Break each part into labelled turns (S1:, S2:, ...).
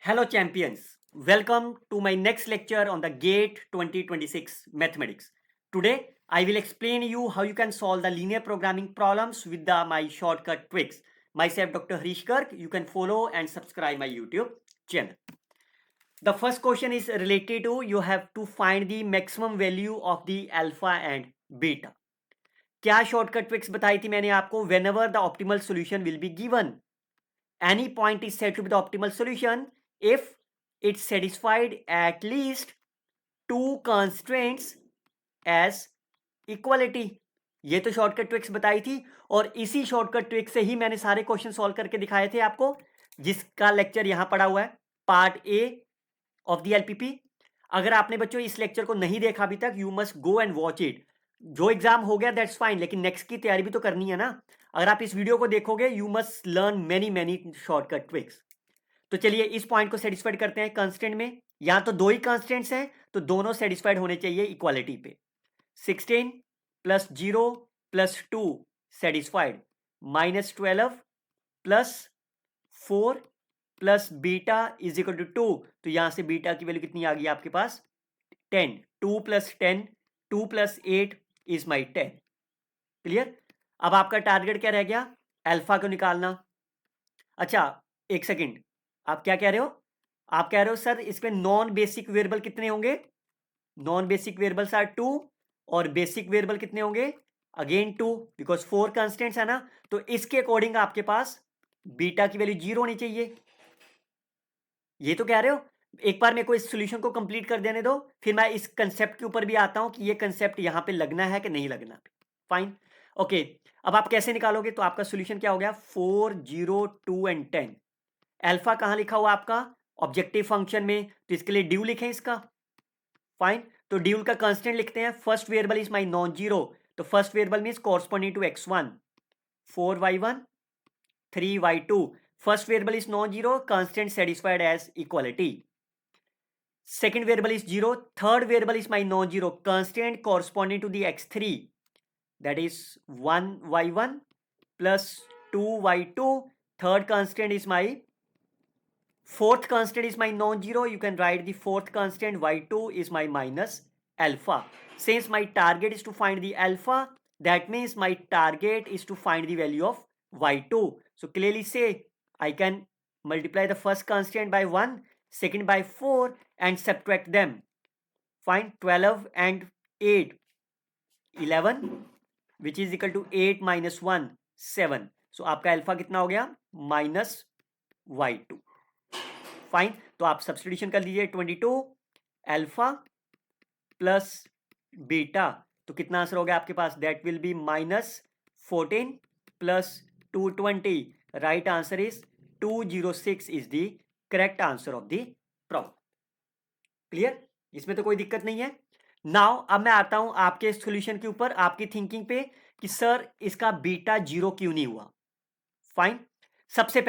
S1: Hello champions, welcome to my next lecture on the GATE 2026 mathematics. Today I will explain you how you can solve the linear programming problems with my shortcut tricks. Myself Dr. Harish Garg, you can follow and subscribe my YouTube channel. The first question is related to you have to find the maximum value of the alpha and beta. क्या shortcut tricks बताई थी मैंने आपको? whenever the optimal solution will be given, any point is said to be the optimal solution if it's satisfied at least two constraints as equality. ये तो shortcut tricks बताई थी और इसी शॉर्टकट ट्रिक से ही मैंने सारे क्वेश्चन सॉल्व करके दिखाए थे आपको, जिसका लेक्चर यहां पड़ा हुआ है, part A of the LPP. अगर आपने बच्चों इस लेक्चर को नहीं देखा अभी तक, you must go and watch it. जो एग्जाम हो गया दैट्स फाइन, लेकिन नेक्स्ट की तैयारी भी तो करनी है ना. अगर आप इस वीडियो को देखोगे you must learn many many shortcut tricks. तो चलिए इस पॉइंट को सेटिस्फाइड करते हैं. कंस्टेंट में यहां तो दो ही कंस्टेंट्स हैं, तो दोनों सेटिस्फाइड होने चाहिए इक्वालिटी पे. 16 plus 0 plus 2 satisfied, -12 plus 4 plus beta is equal to 2. तो यहां से बीटा की वैल्यू कितनी आ गई आपके पास? 10. 2 plus 10, 2 plus 8 is my 10. Clear? अब आपका टारगेट क्या रह गया? अल्फा को निकालना. अच्छा एक सेकेंड, आप क्या कह रहे हो? आप कह रहे हो सर इसमें नॉन बेसिक वेरिएबल कितने होंगे? नॉन बेसिक वेरिएबल्स आर 2 और बेसिक वेरिएबल कितने होंगे? अगेन 2, बिकॉज 4 कांस्टेंट्स है ना. तो इसके अकॉर्डिंग आपके पास बीटा की वैल्यू 0 होनी चाहिए. ये तो कह रहे हो. एक बार मेरे को इस सॉल्यूशन को कंप्लीट कर देने दो, फिर मैं इस कंसेप्ट के ऊपर भी आता हूं कि ये कंसेप्ट यहां पे लगना है कि नहीं लगना. Fine, okay. अब आप कैसे निकालोगे? तो आपका सॉल्यूशन क्या हो गया? 4, 0, 2 एंड 10. अल्फा कहां लिखा हुआ आपका? ऑब्जेक्टिव फंक्शन में, तो इसके लिए ड्यू लिखें इसका. फाइन, तो ड्यूल का कांस्टेंट लिखते हैं. First variable is my non zero, तो first variable means corresponding to x1, 4y1 3y2. First variable is non zero, constant satisfied as equality. Second variable is zero. Third variable is my non zero, constant corresponding to the x3, that is 1y1 plus 2y2. Third constant is my fourth constant is my non-zero. You can write the fourth constant y2 is my minus alpha. Since my target is to find the alpha, that means my target is to find the value of y2. So clearly say I can multiply the first constant by 1, second by 4 and subtract them. Find 12 and 8, 11, which is equal to 8 minus 1, 7. So आपका alpha कितना हो गया? -y2. Fine, तो आप substitution कर लीजिए. 22 alpha plus beta, तो कितना आंसर हो गया आपके पास? That will be -14 plus 220. Right answer is 206 is the correct answer of the problem. Clear? इसमें तो कोई दिक्कत नहीं है. नाउ अब मैं आता हूं आपके सॉल्यूशन के ऊपर, आपकी थिंकिंग पे कि सर इसका बीटा 0 क्यों नहीं हुआ. फाइन, सबसे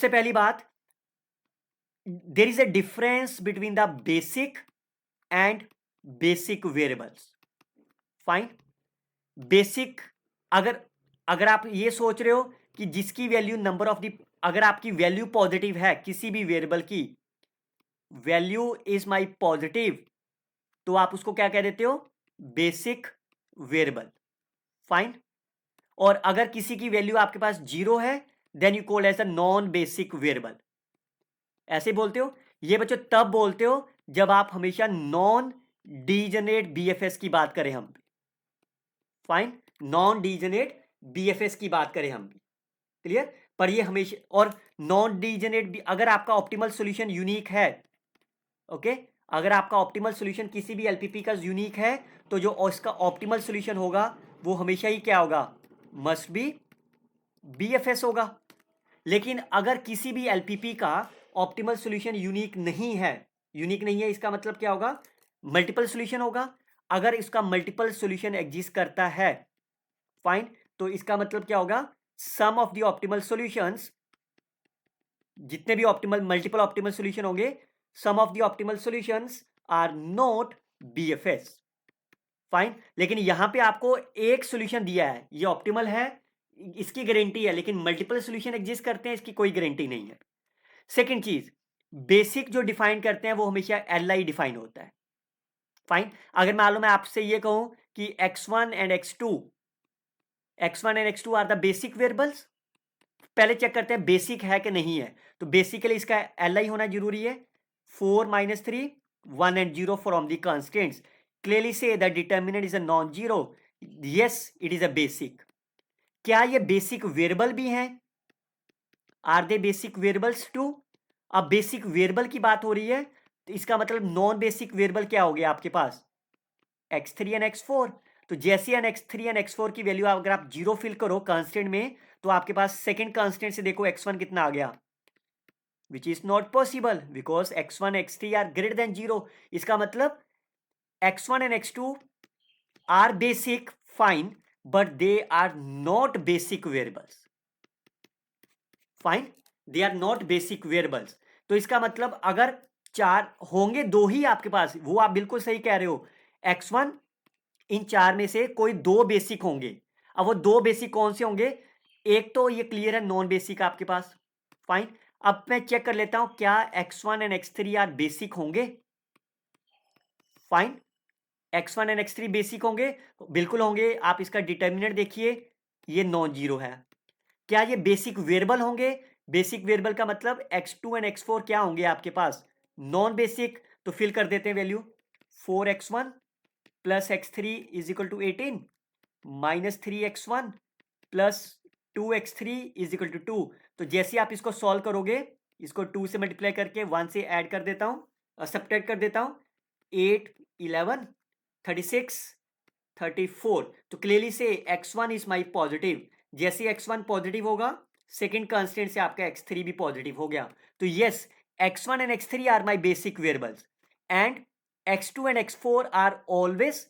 S1: पहली बात, there is a difference between the basic and basic variables. Fine, basic, अगर आप ये सोच रहे हो कि जिसकी वैल्यू नंबर ऑफ द, अगर आपकी वैल्यू पॉजिटिव है किसी भी वेरिएबल की, वैल्यू इज माई पॉजिटिव, तो आप उसको क्या कह देते हो? Basic variable. फाइन, और अगर किसी की वैल्यू आपके पास 0 है then you call as a non basic variable. ऐसे बोलते हो. ये बच्चों तब बोलते हो जब आप हमेशा नॉन डीजेनरेट बीएफएस की बात करें हम. फाइन, नॉन डीजेनरेट बीएफएस की बात करें हम. क्लियर? पर ये हमेशा, और नॉन डीजेनरेट, अगर आपका ऑप्टिमल सॉल्यूशन यूनिक है, ओके, अगर आपका ऑप्टिमल सॉल्यूशन किसी भी एलपीपी का यूनिक है, तो जो उसका ऑप्टिमल सॉल्यूशन होगा वो हमेशा ही क्या होगा? मस्ट बी बीएफएस होगा. लेकिन अगर किसी भी एलपीपी का ऑप्टिमल सॉल्यूशन यूनिक नहीं है, इसका मतलब क्या होगा? मल्टीपल सॉल्यूशन होगा. अगर इसका मल्टीपल सॉल्यूशन एग्जिस्ट करता है, फाइन, तो इसका मतलब क्या होगा? Some of the optimal solutions, जितने भी ऑप्टिमल मल्टीपल ऑप्टिमल सॉल्यूशन होंगे, some of the optimal solutions are not BFS. Fine, लेकिन यहां पे आपको एक सॉल्यूशन दिया है, ये ऑप्टिमल है, इसकी गारंटी है, लेकिन मल्टीपल सॉल्यूशन एग्जिस्ट करते हैं, इसकी कोई गारंटी नहीं है. सेकेंड चीज, बेसिक जो डिफाइन करते हैं वो हमेशा एल आई डिफाइन होता है। फाइन, अगर मान लो मैं आपसे ये कहूं कि x1 and x2 are the basic variables, पहले चेक करते हैं बेसिक है कि नहीं है। तो बेसिकली इसका एल आई होना जरूरी है। 4 - 3 1 and 0 from the constants clearly से the determinant is a non zero. Yes it is a basic. क्या ये बेसिक वेरिएबल भी हैं? Are they basic variables too? अब बेसिक वेरिएबल की बात हो रही है तो इसका मतलब नॉन बेसिक वेरिएबल क्या हो गया आपके पास? x3 and x4। तो जैसे एन x3 एंड x4 की वैल्यू अगर आप जीरो फिल करो कांस्टेंट में, तो आपके पास सेकंड कांस्टेंट से देखो x1 कितना आ गया, which is not possible because x1 x3 are greater than zero. इसका मतलब x1 and x2 are basic, fine, but they are not basic variables. Fine, they are not basic variables. तो इसका मतलब अगर चार होंगे, दो ही आपके पास, वो आप बिल्कुल सही कह रहे हो, x1 इन चार में से कोई दो बेसिक होंगे। अब वो दो बेसिक कौन से होंगे? एक तो ये क्लियर है नॉन बेसिक आपके पास। फाइन, अब मैं चेक कर लेता हूं क्या x1 and x3 are basic होंगे। Fine, x1 and x3 basic होंगे, बिल्कुल होंगे। आप इसका डिटर्मिनेंट देखिए, ये नॉन जीरो है। क्या ये बेसिक वेरिएबल होंगे? बेसिक वेरिएबल का मतलब x2 एंड x4 क्या होंगे आपके पास? Non basic. तो फिल कर देते हैं value, 4x1 plus x3 is equal to 18 minus 3x1 plus 2x3 is equal to 2। तो जैसे आप इसको सॉल्व करोगे, इसको 2 से मल्टीप्लाई करके 1 से ऐड कर देता हूं, सब्ट्रैक्ट कर देता हूं, 8 11 36 34। तो क्लियरली से x1 इज माई पॉजिटिव। जैसे x1 पॉजिटिव होगा, सेकेंड कांस्टेंट से आपका x3 भी पॉजिटिव हो गया। तो yes, x1 and x3 are my basic variables and x2 and x4 are always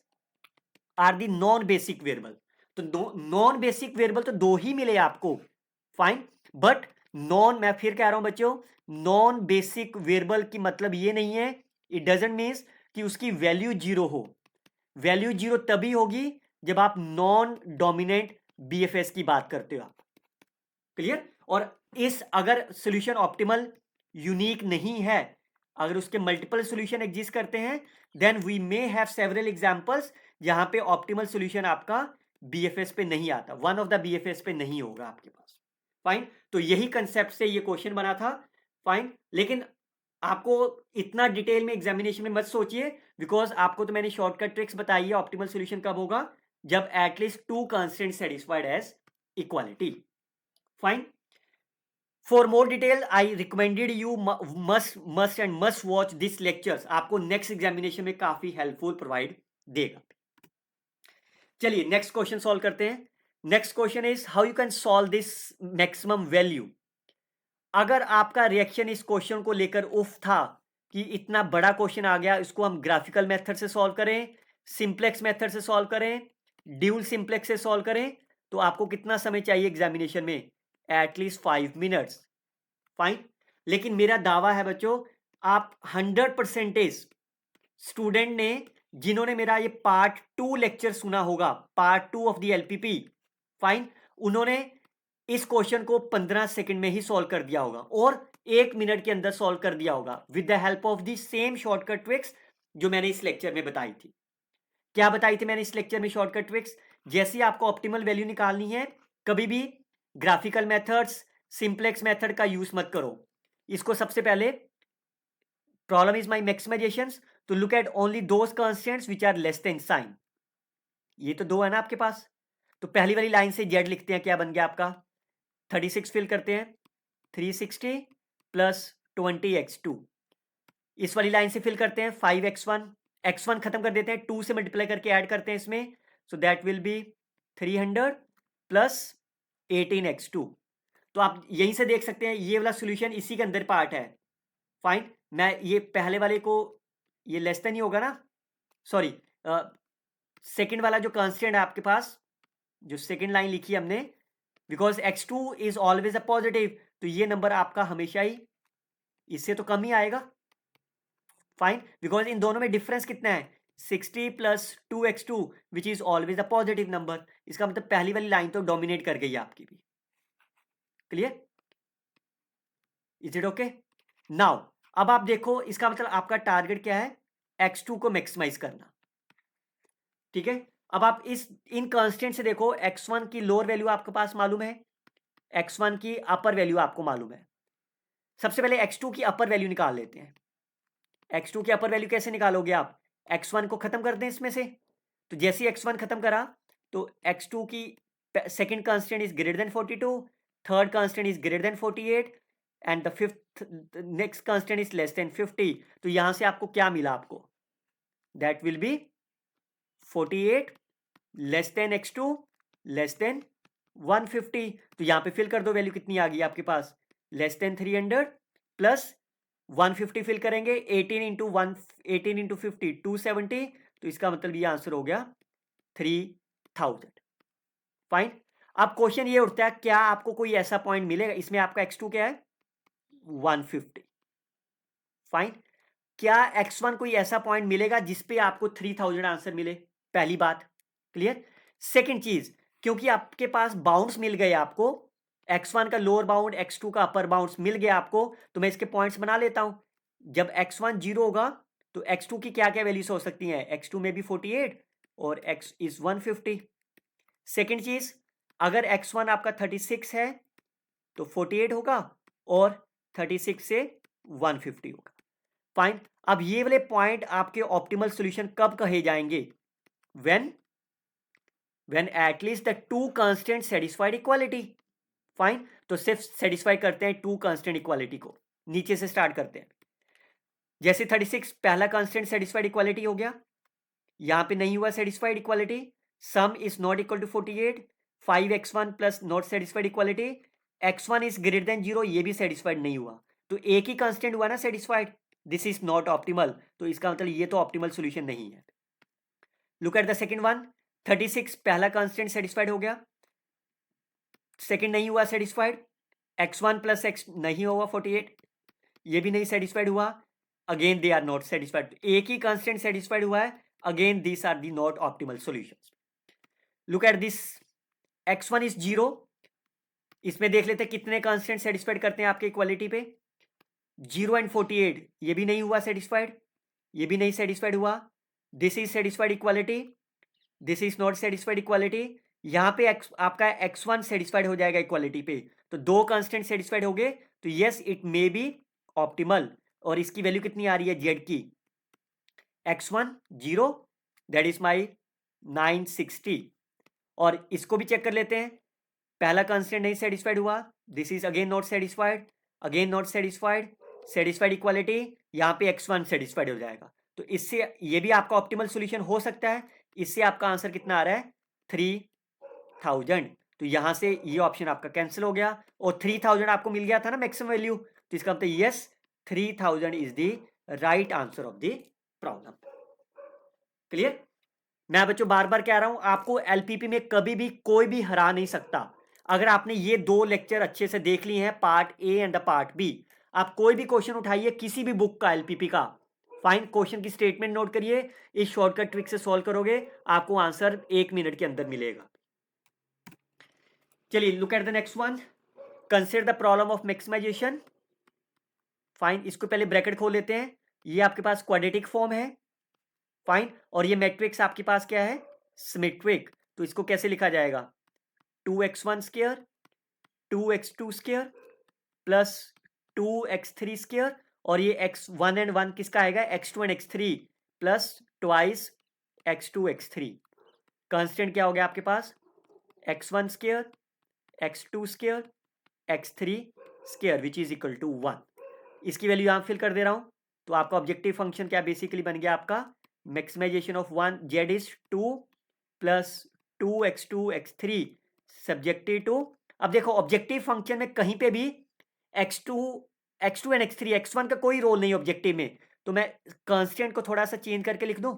S1: are the non basic variable. तो नॉन बेसिक वेरिएबल तो दो ही मिले आपको। फाइन, बट नॉन, मैं फिर कह रहा हूं बच्चों, नॉन बेसिक वेरिएबल की मतलब ये नहीं है, इट डजंट मीन्स कि उसकी वैल्यू जीरो हो। वैल्यू जीरो तभी होगी जब आप नॉन डोमिनेंट बीएफएस की बात करते हो आप। क्लियर? और इस अगर सोल्यूशन ऑप्टिमल यूनिक नहीं है, अगर उसके मल्टीपल सोल्यूशन एग्जिस्ट करते हैं, then we may have several examples जहां पे ऑप्टिमल सोल्यूशन आपका बीएफएस पे नहीं आता, वन ऑफ द बीएफएस पे नहीं होगा आपके पास। फाइन, तो यही कंसेप्ट से ये क्वेश्चन बना था। फाइन, लेकिन आपको इतना डिटेल में एग्जामिनेशन में मत सोचिए, बिकॉज आपको तो मैंने शॉर्टकट ट्रिक्स बताई है। ऑप्टिमल सोल्यूशन कब होगा? जब at least two constant satisfied as equality. Fine, for more detail I recommended you must and must watch this lectures. आपको नेक्स्ट एग्जामिनेशन में काफी हेल्पफुल प्रोवाइड देगा। चलिए नेक्स्ट क्वेश्चन सॉल्व करते हैं। Next question is how you can solve this maximum value. अगर आपका reaction इस क्वेश्चन को लेकर उफ था कि इतना बड़ा क्वेश्चन आ गया, इसको हम ग्राफिकल मेथड से सॉल्व करें, सिंप्लेक्स मेथड से सॉल्व करें, ड्यूल सिंप्लेक्स से सॉल्व करें, तो आपको कितना समय चाहिए एग्जामिनेशन में? At least 5 minutes. फाइन, लेकिन मेरा दावा है बच्चों, आप 100% स्टूडेंट ने जिन्होंने मेरा ये पार्ट 2 लेक्चर सुना होगा, part 2 of the LPP, fine, उन्होंने इस क्वेश्चन को 15 सेकंड में ही सॉल्व कर दिया होगा और 1 मिनट के अंदर सॉल्व कर दिया होगा with the help of the same shortcut tricks जो मैंने इस लेक्चर में बताई थी। क्या बताई थी मैंने इस लेक्चर में शॉर्टकट ट्रिक्स? जैसे आपको ऑप्टिमल वैल्यू निकालनी है, कभी भी ग्राफिकल मेथड्स, सिंप्लेक्स मेथड का यूज मत करो। इसको सबसे पहले, प्रॉब्लम इज माई मैक्सिमाइजेशंस, तो look at only those constants which are less than sign. ये तो दो है ना आपके पास, तो पहली वाली लाइन से जेड लिखते हैं, क्या बन गया आपका? 36 फिल करते हैं, 360 प्लस 20x2। इस वाली लाइन से फिल करते हैं 5x1, x1 खत्म कर देते हैं, 2 से मल्टीप्लाई करके ऐड करते हैं इसमें, so that will B 300 plus 18x2। तो आप यहीं से देख सकते हैं ये वाला सॉल्यूशन इसी के अंदर पार्ट है। फाइन, मैं ये पहले वाले को, ये लेस देन ही होगा ना, सॉरी, सेकंड वाला जो कांस्टेंट है आपके पास, जो सेकंड लाइन लिखी है हमने, because x2 is always a positive, तो ये नंबर आपका हमेशा ही इससे तो कम ही आएगा। फाइन, बिकॉज इन दोनों में डिफरेंस कितना है? 60 plus 2x2 which is always a positive number. इसका मतलब पहली वाली लाइन तो डोमिनेट कर गई आपकी भी। Clear? Is it okay? Now अब आप देखो, इसका मतलब आपका टारगेट क्या है, x2 को मैक्सिमाइज करना, ठीक है। अब आप इन कांस्टेंट से देखो, x1 की लोअर वैल्यू आपके पास मालूम है, x1 की अपर वैल्यू आपको मालूम है। सबसे पहले x2 की अपर वैल्यू निकाल लेते हैं। x2 की अपर वैल्यू कैसे निकालोगे आप, x1 को खत्म कर दें इसमें से, तो जैसे ही x1 खत्म करा तो x2 की second constant is greater then 42, third constant is greater then 48 and the fifth next constant is less then 50। तो यहां से आपको क्या मिला, आपको that will B 48 less than x2 less than 150। तो यहां पे फिल कर दो, वैल्यू कितनी आ गई आपके पास, लेस देन 300 प्लस 150 फिल करेंगे, 18 इंटू 50 270। तो इसका मतलब ये आंसर हो गया 3000। फाइन। अब क्वेश्चन ये उठता है, क्या आपको कोई ऐसा पॉइंट मिलेगा, इसमें आपका x2 क्या है 150। फाइन। क्या x1 कोई ऐसा पॉइंट मिलेगा जिसपे आपको 3000 आंसर मिले, पहली बात क्लियर। सेकंड चीज, क्योंकि आपके पास बाउंड्स मिल गए आपको, x1 का लोअर बाउंड x2 का अपर बाउंड्स मिल गया आपको, तो मैं इसके पॉइंट्स बना लेता हूं। जब x1 0 होगा तो x2 की क्या क्या वैल्यूज हो सकती हैं, x2 में भी 48 और x इज 150। सेकंड चीज, अगर x1 आपका 36 है तो 48 होगा और 36 से 150 होगा। फाइन। अब ये वाले पॉइंट आपके ऑप्टिमल सॉल्यूशन कब कहे जाएंगे, when at least the two constant satisfied equality. Fine. तो सिर्फ सेटिस्फाई करते हैं टू कांस्टेंट इक्वालिटी को, नीचे से स्टार्ट करते हैं। जैसे 36 पहला कांस्टेंट सेटिस्फाइड इक्वालिटी हो गया, यहां पे नहीं हुआ satisfied equality, sum is not equal to 48, 5x1 plus not satisfied equality, x1 is greater than 0, ये भी सेटिस्फाइड नहीं हुआ, तो एक ही कांस्टेंट हुआ ना satisfied, this is not optimal. तो इसका मतलब ये तो ऑप्टिमल सॉल्यूशन नहीं है। Look at the second one, 36 पहला कांस्टेंट सेटिस्फाइड हो गया, सेकंड नहीं हुआ सेटिस्फाइड, x1 प्लस x नहीं हुआ 48, ये भी नहीं सेटिस्फाइड हुआ, again they are not satisfied, एक ही कांस्टेंट सेटिस्फाइड हुआ है, again this are the not optimal solutions. Look at this, x1 is 0, इसमें देख लेते हैं कितने कांस्टेंट सेटिस्फाइड करते हैं आपके इक्वालिटी पे, 0 एंड 48, ये भी नहीं हुआ सेटिस्फाइड, ये भी नहीं सेटिस्फाइड हुआ, this is satisfied equality, this is not satisfied equality, यहां पे आपका x1 सेटिस्फाइड हो जाएगा इक्वालिटी पे, तो दो कांस्टेंट सेटिस्फाइड हो गए, तो yes it may be optimal. और इसकी वैल्यू कितनी आ रही है z की, x1 0, दैट इज माई 960। और इसको भी चेक कर लेते हैं, पहला कांस्टेंट नहीं सेटिस्फाइड हुआ, this is again not satisfied, again not satisfied, satisfied equality, यहां पे x1 सेटिस्फाइड हो जाएगा, तो इससे ये भी आपका ऑप्टिमल सॉल्यूशन हो सकता है। इससे आपका आंसर कितना आ रहा है 3000। तो यहां से ये ऑप्शन आपका कैंसिल हो गया, और 3000 आपको मिल गया था ना मैक्सिमम वैल्यू, तो इसका मतलब yes 3000 is the right answer of the problem. Clear. मैं बच्चों बार बार कह रहा हूं, आपको एलपीपी में कभी भी कोई भी हरा नहीं सकता। अगर आपने ये दो लेक्चर अच्छे से देख लिए हैं, part A and the part B, आप कोई भी क्वेश्चन उठाइए किसी भी बुक का एलपीपी का, फाइन, क्वेश्चन की स्टेटमेंट नोट करिए, इस शॉर्टकट ट्रिक से सॉल्व करोगे, आपको आंसर 1 मिनट के अंदर मिलेगा। चलिए look at the next one, consider the problem of maximisation. Fine, इसको पहले ब्रैकेट खोल लेते हैं, ये आपके पास क्वाड्रेटिक फॉर्म है, फाइन, और ये मैट्रिक्स आपके पास क्या है सिमेट्रिक, तो इसको कैसे लिखा जाएगा, 2x1 square 2x2 square plus 2x3 square, और ये x1 एंड 1 किसका आएगा, x2 and x3 plus twice x2 x3। Constant क्या हो गया आपके पास, x1 square x2 square x3 square which is equal to 1। इसकी वैल्यू यहां फिल कर दे रहा हूं, तो आपका ऑब्जेक्टिव फंक्शन क्या बेसिकली बन गया आपका, maximisation of 1 z is 2 plus 2x2 x3 subjective to, अब देखो ऑब्जेक्टिव फंक्शन में कहीं पे भी x2 एंड x3 x1 का कोई रोल नहीं ऑब्जेक्टिव में, तो मैं कांस्टेंट को थोड़ा सा चेंज करके लिख दूं,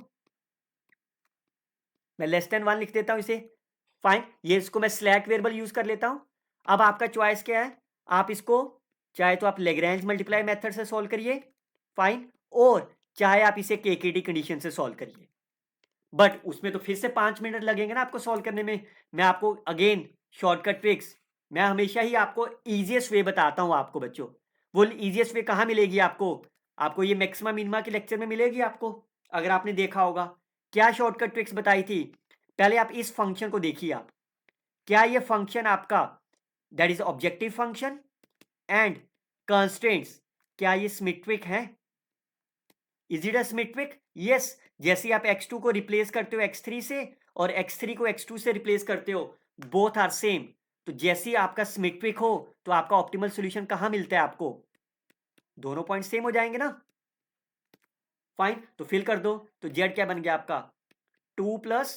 S1: मैं लेस देन 1 लिख देता हूं इसे, फाइन, ये इसको मैं स्लैक वेरिएबल यूज कर लेता हूं। अब आपका चॉइस क्या है, आप इसको चाहे तो आप लेग्रेंज मल्टीप्लाई मेथड से सॉल्व करिए, फाइन, और चाहे आप इसे केकेटी कंडीशन से सॉल्व करिए, बट उसमें तो फिर से 5 मिनट लगेंगे ना आपको सॉल्व करने में। मैं आपको अगेन शॉर्टकट ट्रिक्स, मैं हमेशा ही आपको इजीएस्ट वे बताता हूं आपको बच्चों, वो इजीएस्ट वे कहाँ मिलेगी आपको ये मैक्सिमम मिनिमा के लेक्चर में मिलेगी आपको, अगर आपने देखा होगा। क्या शॉर्टकट ट्रिक्स बताई थी? पहले आप इस फंक्शन को देखिए आप, क्या ये फंक्शन आपका that is objective function and constraints, क्या ये सिमेट्रिक है? Is it a symmetric? Yes. जैसे आप x2 को रिप्लेस करते हो x3 से और x3 को x2 से रिप्लेस करते हो, बोथ आर सेम। तो जैसे ही आपका सिमेट्रिक हो तो आपका ऑप्टिमल सॉल्यूशन कहां मिलता है आपको? दोनों पॉइंट सेम हो जाएंगे ना। फाइन, तो फिल कर दो। तो z क्या बन गया आपका? 2 प्लस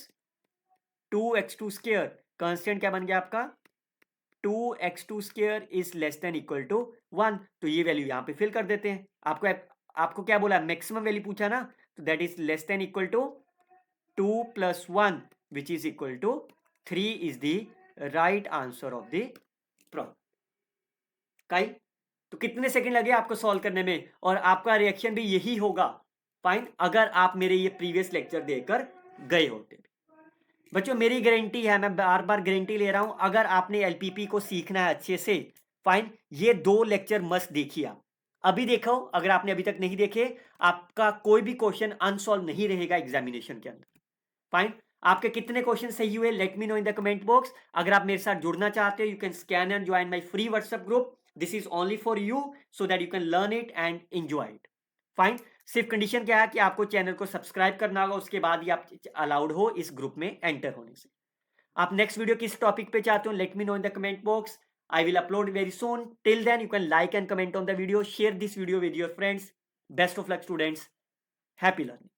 S1: 2x2 स्क्वायर, कांस्टेंट क्या बन गया आपका? 2x2 square is less than equal to 1। तो ये वैल्यू यहां पे फिल कर देते हैं। आपको क्या बोला? मैक्सिमम वैल्यू पूछा ना, तो that is less than equal to 2 plus 1 which is equal to 3 is the right answer of the problem। काई, तो कितने सेकंड लगे आपको सॉल्व करने में? और आपका रिएक्शन भी यही होगा फाइन, अगर आप मेरे ये प्रीवियस लेक्चर देखकर गए होते। बच्चों मेरी गारंटी है, मैं बार बार गारंटी ले रहा हूं, अगर आपने एलपीपी को सीखना है अच्छे से, फाइन, ये 2 लेक्चर मस्ट देखिए आप। अभी देखो, अगर आपने अभी तक नहीं देखे, आपका कोई भी क्वेश्चन अनसॉल्व नहीं रहेगा एग्जामिनेशन के अंदर। फाइन, आपके कितने क्वेश्चन सही हुए? Late me know in the comment box. अगर आप मेरे साथ जुड़ना चाहते हो, you can scan and join my free WhatsApp group. This is only for you so that you can learn it and enjoy it. Fine, सिर्फ condition क्या है कि आपको चैनल को सब्सक्राइब करना होगा, उसके बाद ही आप अलाउड हो इस ग्रुप में एंटर होने से। आप नेक्स्ट वीडियो किस टॉपिक पे चाहते हो? Let me know in the comment box. I will upload very soon. Till then you can like and comment on the video, share this video with your friends. Best of luck students, happy learning.